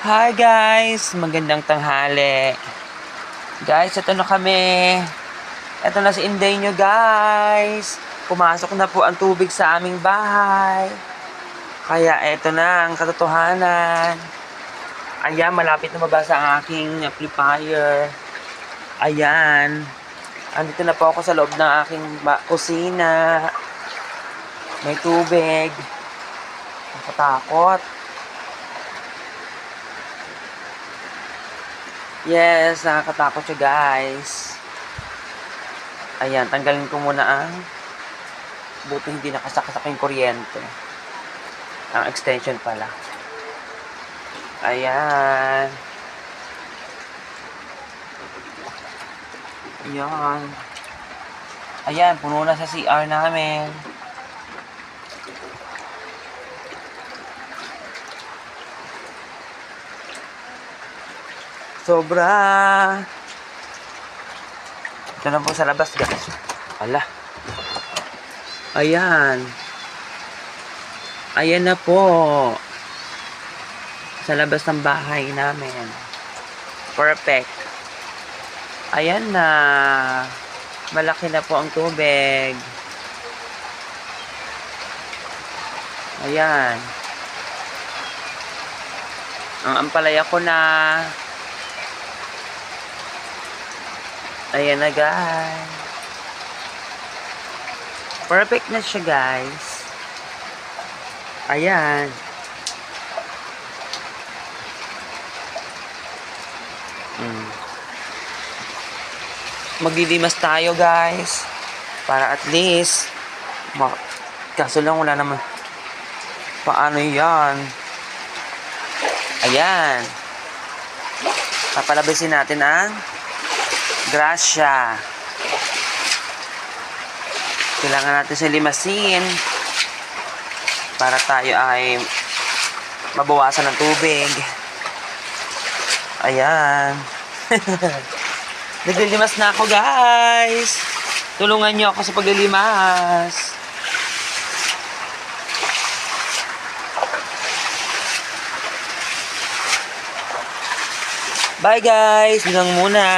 Hi guys! Magandang tanghali. Guys, ito na kami. Ito na si Inday nyo guys. Pumasok na po ang tubig sa aming bahay. Kaya ito na ang katotohanan. Ayan, malapit na mabasa ang aking amplifier. Ayan. Andito na po ako sa loob ng aking kusina. May tubig. Nakatakot. Yes, nakakatakot siya guys. Ayan, tanggalin ko muna ang buti hindi nakasakasak yung kuryente. Ang extension pala. Ayan. Ayan. Ayan, puno na sa CR namin. Sobra. Ito na po sa labas guys. Wala. Ayan. Ayan na po. Sa labas ng bahay namin. Perfect. Ayan na. Malaki na po ang tubig. Ayan. Ang ampalaya ko na. Ayan na guys. Perfect na siya guys. Ayan. Maglilimas tayo guys. Para at least kaso lang wala naman. Paano yan? Ayan. Papalabasin natin ang grasya. Kailangan natin siya limasin para tayo ay mabawasan ng tubig. Ayan. Naglilimas na ako guys. Tulungan niyo ako sa paglilimas. Bye guys. Hanggang muna.